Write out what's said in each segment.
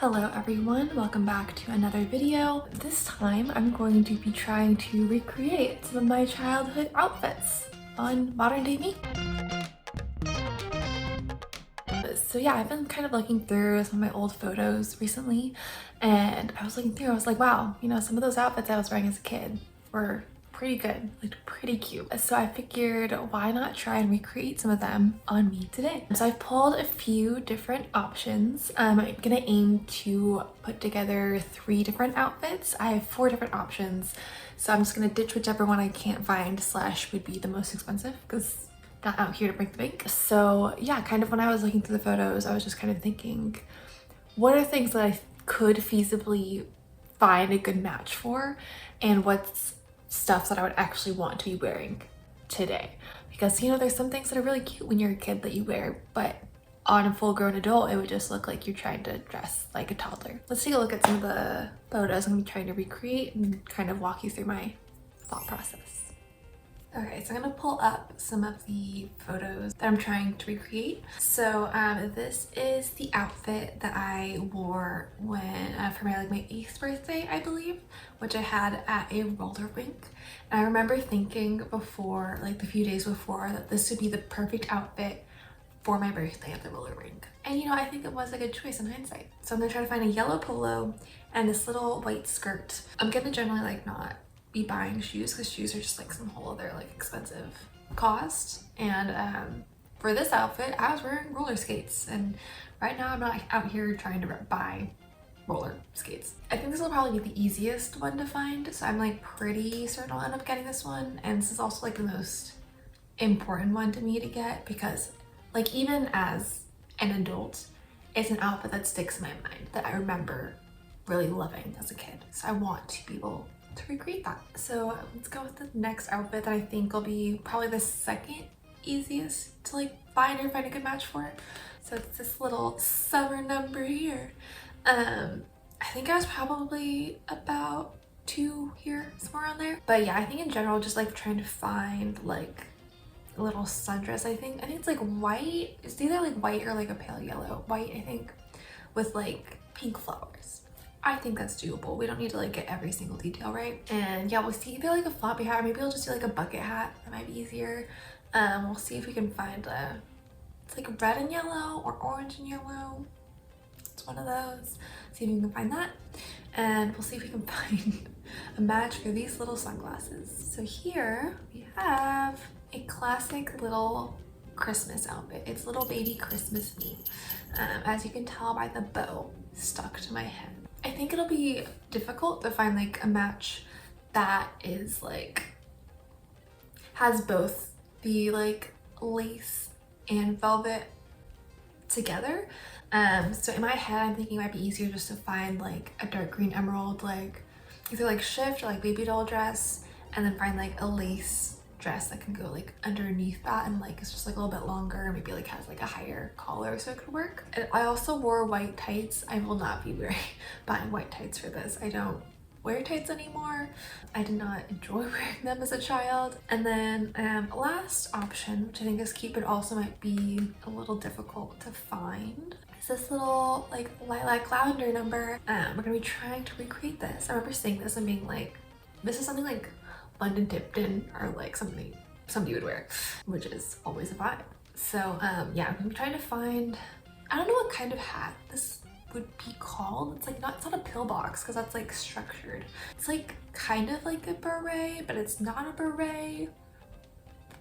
Hello everyone, welcome back to another video. This time I'm going to be trying to recreate some of my childhood outfits on modern day me. So yeah, I've been kind of looking through some of my old photos recently, and I was looking through, I was like, wow, you know, some of those outfits I was wearing as a kid were pretty good, like pretty cute. So I figured why not try and recreate some of them on me today. So I've pulled a few different options. I'm gonna aim to put together 3 different outfits. I have 4 different options, so I'm just gonna ditch whichever one I can't find slash would be the most expensive because not out here to break the bank. So yeah, kind of when I was looking through the photos, I was just kind of thinking, what are things that I could feasibly find a good match for, and what's stuff that I would actually want to be wearing today? Because, you know, there's some things that are really cute when you're a kid that you wear, but on a full-grown adult, it would just look like you're trying to dress like a toddler. Let's take a look at some of the photos I'm gonna be trying to recreate and kind of walk you through my thought process. Okay, so I'm gonna pull up some of the photos that I'm trying to recreate. So this is the outfit that I wore when for my 8th birthday, I believe, which I had at a roller rink. And I remember thinking before, like the few days before, that this would be the perfect outfit for my birthday at the roller rink. And you know, I think it was a good choice in hindsight. So I'm gonna try to find a yellow polo and this little white skirt. I'm gonna generally not be buying shoes because shoes are just some whole other expensive cost. And for this outfit I was wearing roller skates, and right now I'm not out here trying to buy roller skates. I think this will probably be the easiest one to find, so I'm pretty certain I'll end up getting this one. And this is also the most important one to me to get because even as an adult, it's an outfit that sticks in my mind that I remember really loving as a kid, so I want to be able to recreate that. So let's go with the next outfit that I think will be probably the second easiest to find or find a good match for. So it's this little summer number here. I think I was probably about 2 here, somewhere around there. But yeah, I think in general, just trying to find a little sundress. I think it's white. It's either white or a pale yellow. White, I think, with pink flowers. I think that's doable. We don't need to get every single detail right. And yeah, we'll see either a floppy hat, or maybe I'll just do a bucket hat. That might be easier. We'll see if we can find it's red and yellow or orange and yellow. It's one of those. See if we can find that. And we'll see if we can find a match for these little sunglasses. So here we have a classic little Christmas outfit. It's little baby Christmas me. As you can tell by the bow stuck to my head. I think it'll be difficult to find a match that is has both the lace and velvet together. So in my head, I'm thinking it might be easier just to find a dark green emerald, either shift or baby doll dress, and then find a lace dress that can go underneath that, and it's just a little bit longer, maybe has a higher collar so it could work. And I also wore white tights. I will not be buying white tights for this. I don't wear tights anymore. I did not enjoy wearing them as a child. And then last option, which I think is cute but also might be a little difficult to find, is this little lilac lavender number. We're gonna be trying to recreate this. I remember seeing this and being this is something London Tipton or something somebody would wear, which is always a vibe. So yeah, I'm gonna be trying to find, I don't know what kind of hat this would be called. It's it's not a pillbox because that's structured. It's kind of like a beret, but it's not a beret.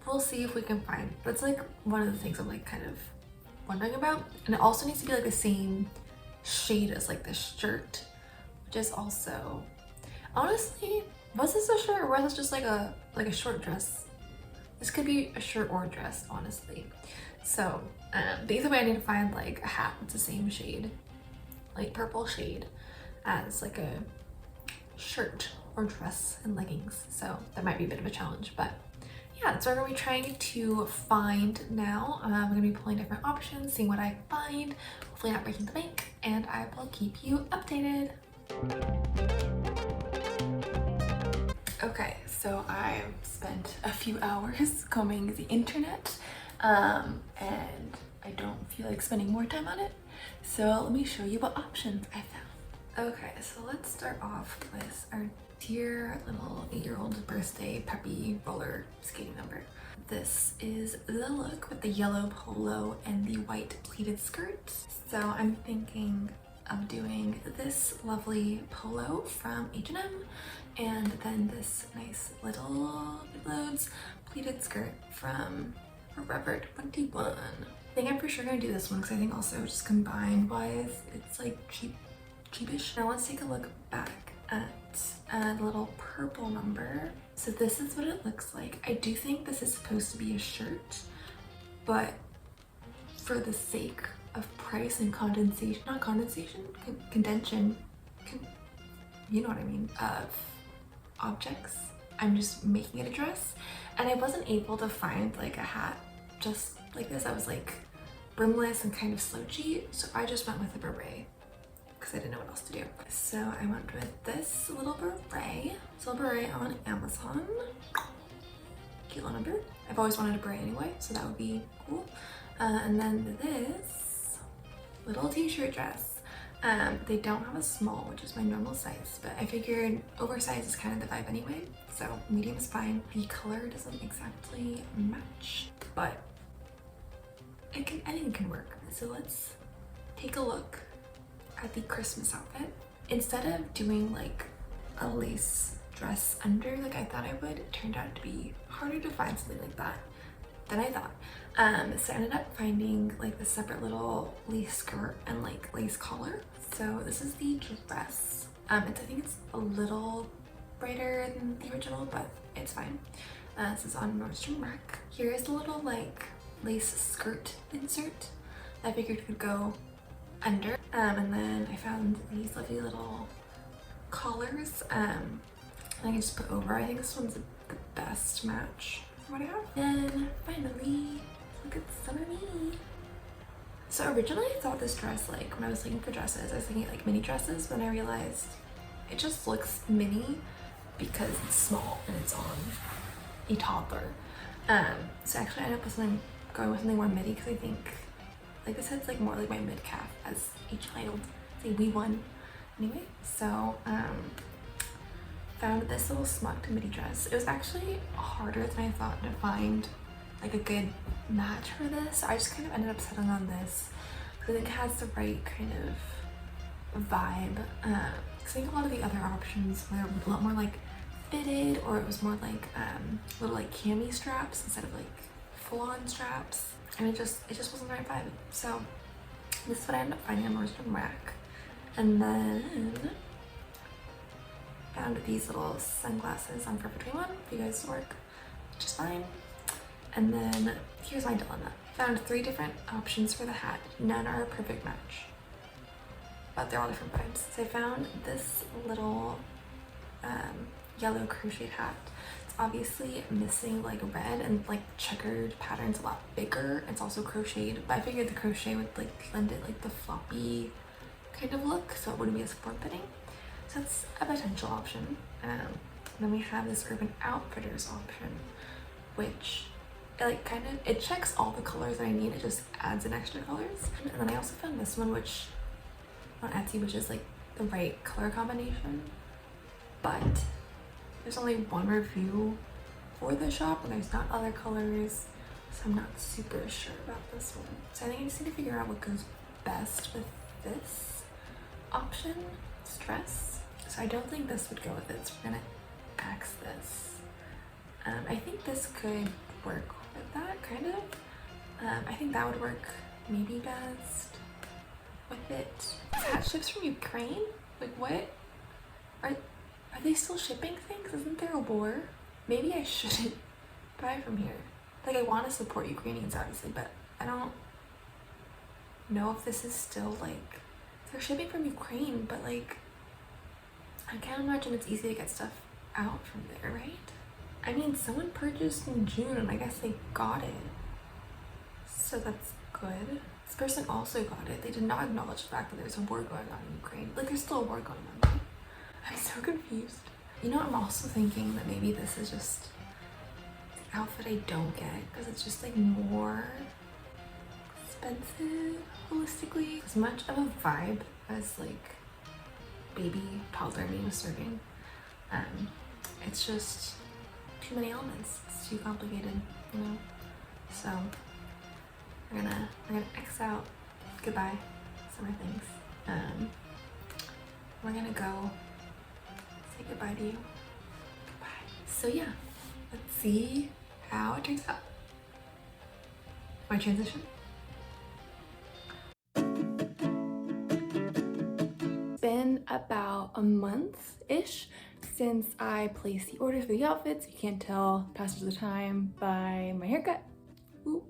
We'll see if we can find. That's one of the things I'm kind of wondering about. And it also needs to be the same shade as the shirt, which is also, honestly, was this a shirt or was this just a short dress? This could be a shirt or a dress, honestly. So either way, I need to find a hat that's the same shade, purple shade, as a shirt or dress and leggings. So that might be a bit of a challenge, but yeah, so we're gonna be trying to find now. I'm gonna be pulling different options, seeing what I find, hopefully not breaking the bank, and I will keep you updated. Okay, so I spent a few hours combing the internet, and I don't feel like spending more time on it. So let me show you what options I found. Okay, so let's start off with our dear little 8-year-old birthday peppy roller skating number. This is the look with the yellow polo and the white pleated skirt. So I'm thinking of doing this lovely polo from H&M and then this nice little loads pleated skirt from Forever 21. I think I'm for sure gonna do this one because I think also just combined wise it's like cheapish. Now let's take a look back at the little purple number. So this is what it looks like. I do think this is supposed to be a shirt, but for the sake of price and condensation, not condensation, condension, you know what I mean, of objects, I'm just making it a dress. And I wasn't able to find like a hat just like this. I was like brimless and kind of slouchy, so I just went with a beret because I didn't know what else to do. So I went with this little beret. It's a little beret on Amazon. Cute little number. I've always wanted a beret anyway, so that would be cool. And then this little t-shirt dress. They don't have a small, which is my normal size, but I figured oversized is kind of the vibe anyway, so medium is fine. The color doesn't exactly match, but anything can work. So let's take a look at the Christmas outfit. Instead of doing like a lace dress under like I thought I would, it turned out to be harder to find something like that than I thought. So I ended up finding like the separate little lace skirt and like lace collar. So this is the dress. I think it's a little brighter than the original, but it's fine. This is on Nordstrom Rack. Here is the little like lace skirt insert I figured could go under. And then I found these lovely little collars I can just put over. I think this one's the best match for what I have. And finally, look at summer me. So originally I thought this dress, like when I was looking for dresses, I was thinking like mini dresses, but then I realized it just looks mini because it's small and it's on a toddler. So actually I ended up going with something more midi because I think like this hits like more like my mid calf as a child. It's a wee one. Anyway, so found this little smocked midi dress. It was actually harder than I thought to find like a good match for this. So I just kind of ended up settling on this because I think it has the right kind of vibe. I think a lot of the other options were a lot more like fitted, or it was more like little like cami straps instead of like full-on straps. And it just wasn't the right vibe. So this is what I ended up finding on Nordstrom Rack. And then found these little sunglasses on Forever 21 for you guys to work, which is fine. And then here's my dilemma. Found 3 different options for the hat. None are a perfect match, but they're all different vibes. So I found this little yellow crocheted hat. It's obviously missing like red, and like checkered pattern's a lot bigger. It's also crocheted, but I figured the crochet would like lend it like the floppy kind of look, so it wouldn't be as form-fitting. So that's a potential option. Then we have this Urban Outfitters option, which it checks all the colors that I need. It just adds in extra colors. And then I also found this one, which on Etsy, which is like the right color combination, but there's only one review for the shop and there's not other colors, so I'm not super sure about this one. So I think I just need to figure out what goes best with this option, this dress. So I don't think this would go with it, so we're gonna axe this. I think this could work with that, kind of. I think that would work maybe best with it. Hat ships from Ukraine? Like what? Are they still shipping things? Isn't there a war? Maybe I shouldn't buy from here. Like I want to support Ukrainians obviously, but I don't know if this is still like, they're shipping from Ukraine, but like I can't imagine it's easy to get stuff out from there, right? I mean, someone purchased in June and I guess they got it, so that's good. This person also got it. They did not acknowledge the fact that there's a war going on in Ukraine. Like there's still a war going on, right? I'm so confused. You know, I'm also thinking that maybe this is just the outfit I don't get because it's just like more expensive holistically. As much of a vibe as like baby toddler me was serving. It's just too many elements. It's too complicated, you know? So we're gonna X out goodbye some more things. We're gonna go say goodbye to you. Goodbye. So yeah, let's see how it turns out. My transition. It's been about a month-ish since I placed the order for the outfits. You can't tell passage of the time by my haircut. Ooh.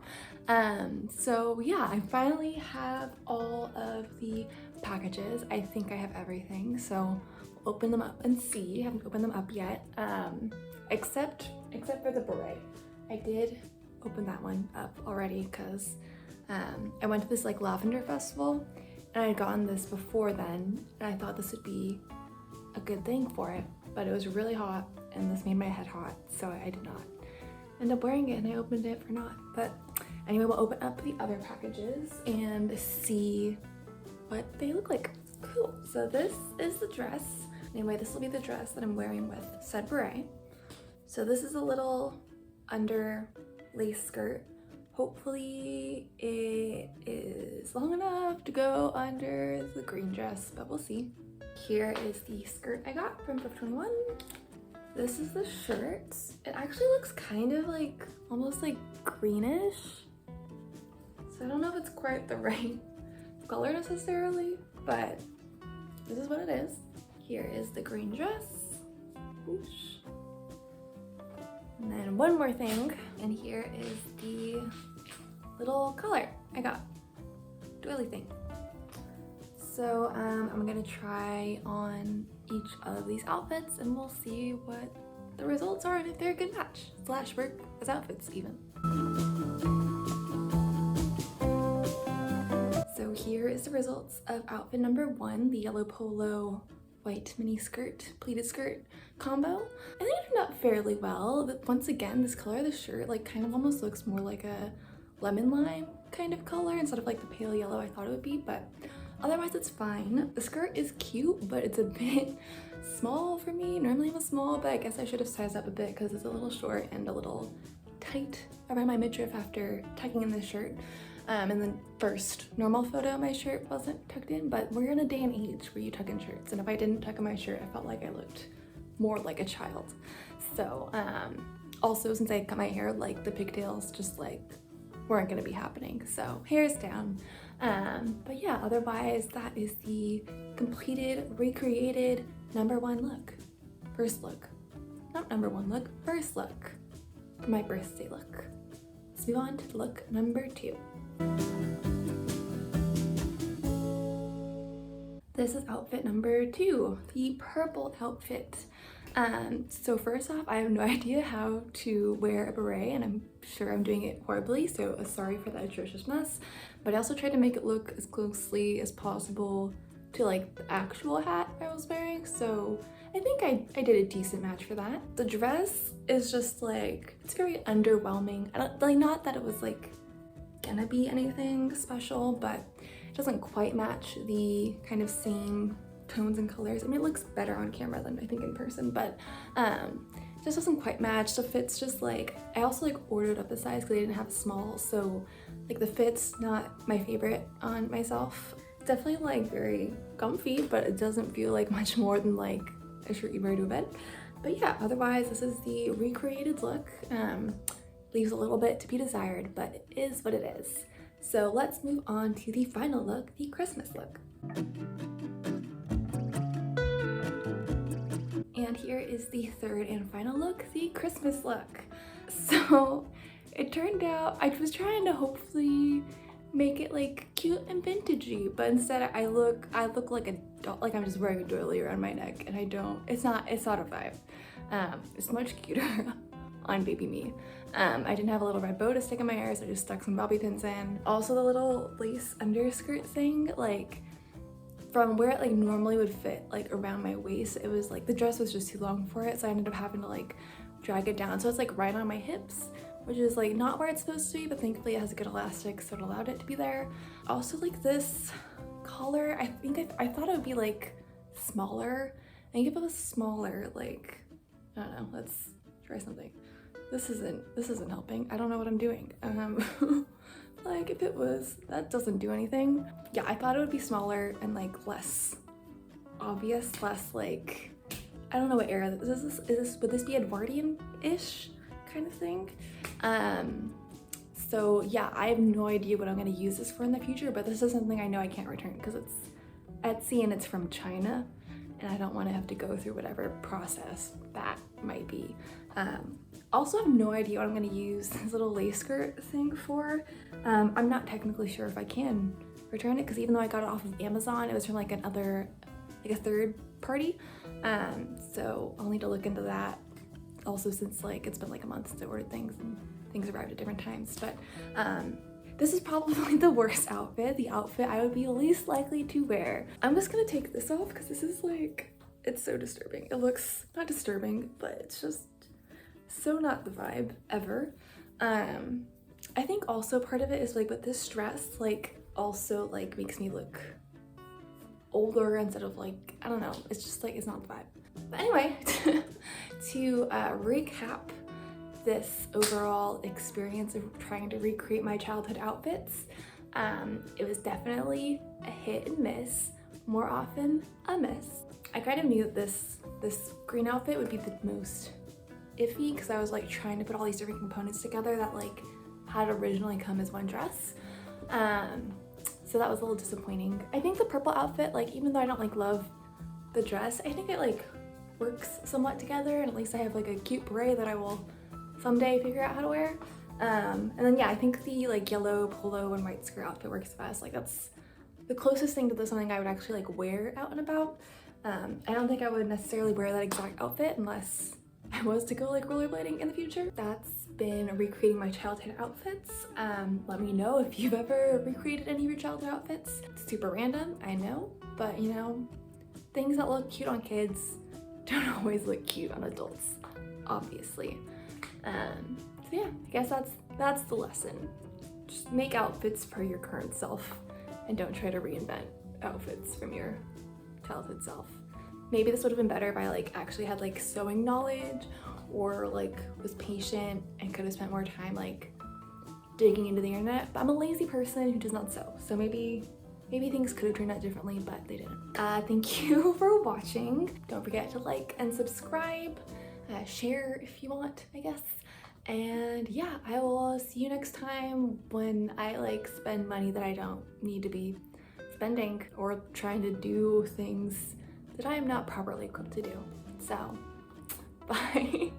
So yeah, I finally have all of the packages. I think I have everything, so we'll open them up and see. I haven't opened them up yet, except for the beret. I did open that one up already because I went to this like lavender festival and I had gotten this before then, and I thought this would be a good thing for it, but it was really hot and this made my head hot, so I did not end up wearing it and I opened it for naught. But anyway, we'll open up the other packages and see what they look like. Cool. So this is the dress. Anyway, this will be the dress that I'm wearing with said beret. So this is a little under lace skirt. Hopefully it is long enough to go under the green dress, but we'll see. Here is the skirt I got from Forever 21. This is the shirt. It actually looks kind of like, almost like greenish. So I don't know if it's quite the right color necessarily, but this is what it is. Here is the green dress. Whoosh. And then one more thing, and here is the little collar I got, doily thing. So I'm gonna try on each of these outfits and we'll see what the results are and if they're a good match / work as outfits even. So here is the results of outfit number 1, the yellow polo white mini skirt, pleated skirt combo. I think it turned out fairly well, but once again, this color of the shirt like kind of almost looks more like a lemon lime kind of color instead of like the pale yellow I thought it would be, but otherwise it's fine. The skirt is cute, but it's a bit small for me. Normally I'm a small, but I guess I should have sized up a bit because it's a little short and a little tight around my midriff after tucking in this shirt. And the first normal photo, my shirt wasn't tucked in, but we're in a day and age where you tuck in shirts, and if I didn't tuck in my shirt, I felt like I looked more like a child. So also since I cut my hair, like the pigtails just like weren't gonna be happening, so hair's down. But yeah, otherwise that is the completed, recreated number 1 look. First look. Not number 1 look, first look. For my birthday look. Let's move on to look number 2. This is outfit number 2, the purple outfit. So first off, I have no idea how to wear a beret, and I'm sure I'm doing it horribly, so sorry for that atrocious mess. But I also tried to make it look as closely as possible to like the actual hat I was wearing, so I think I did a decent match for that. The dress is just like, it's very underwhelming. I don't, like, not that it was like gonna be anything special, but it doesn't quite match the kind of same tones and colors. I mean, it looks better on camera than I think in person, but it just doesn't quite match. The fit's just like, I also like ordered up a size because I didn't have a small, so like the fit's not my favorite on myself. It's definitely like very comfy, but it doesn't feel like much more than like a shirt you wear to bed. But yeah, otherwise this is the recreated look. Leaves a little bit to be desired, but it is what it is. So let's move on to the final look, the Christmas look. And here is the third and final look, the Christmas look. So it turned out, I was trying to hopefully make it like cute and vintagey, but instead I look like a doll, like I'm just wearing a doily around my neck, and I don't, it's not a vibe. It's much cuter on baby me. I didn't have a little red bow to stick in my hair, so I just stuck some bobby pins in. Also the little lace underskirt thing, like from where it like normally would fit like around my waist, it was like the dress was just too long for it, so I ended up having to like drag it down, so it's like right on my hips, which is like not where it's supposed to be, but thankfully it has a good elastic, so it allowed it to be there. Also like this collar, I think I thought it would be like smaller. I think if it was smaller, like, I don't know, let's try something. This isn't helping. I don't know what I'm doing. Like if it was, that doesn't do anything. Yeah, I thought it would be smaller and like less obvious, less like, I don't know what era this is. Would this be Edwardian-ish kind of thing? So yeah, I have no idea what I'm gonna use this for in the future, but this is something I know I can't return because it's Etsy and it's from China, and I don't want to have to go through whatever process that might be. Also have no idea what I'm going to use this little lace skirt thing for. I'm not technically sure if I can return it because even though I got it off of Amazon, it was from like a third party. So I'll need to look into that. Also, since like it's been like a month since I ordered things and things arrived at different times, but this is probably the worst outfit, the outfit I would be least likely to wear. I'm just gonna take this off because this is like, it's so disturbing. It looks not disturbing, but it's just so not the vibe ever. I think also part of it is like with this dress, like also like makes me look older instead of like, I don't know, it's just like, it's not the vibe. But anyway, to recap this overall experience of trying to recreate my childhood outfits, it was definitely a hit and miss, more often a miss. I kind of knew that this green outfit would be the most iffy because I was like trying to put all these different components together that like had originally come as one dress. So that was a little disappointing. I think the purple outfit, like even though I don't like love the dress, I think it like works somewhat together, and at least I have like a cute beret that I will someday figure out how to wear. And then yeah, I think the like yellow polo and white skirt outfit works best. Like that's the closest thing to something I would actually like wear out and about. I don't think I would necessarily wear that exact outfit unless I was to go like rollerblading in the future. That's been recreating my childhood outfits. Let me know if you've ever recreated any of your childhood outfits. It's super random, I know, but you know, things that look cute on kids don't always look cute on adults, obviously. So yeah, I guess that's the lesson. Just make outfits for your current self and don't try to reinvent outfits from your childhood self. Maybe this would have been better if I like actually had like sewing knowledge or like was patient and could have spent more time like digging into the internet, but I'm a lazy person who does not sew. So maybe things could have turned out differently, but they didn't. Thank you for watching. Don't forget to like and subscribe, share if you want, I guess. And yeah, I will see you next time when I like spend money that I don't need to be spending or trying to do things that I am not properly equipped to do. So, bye.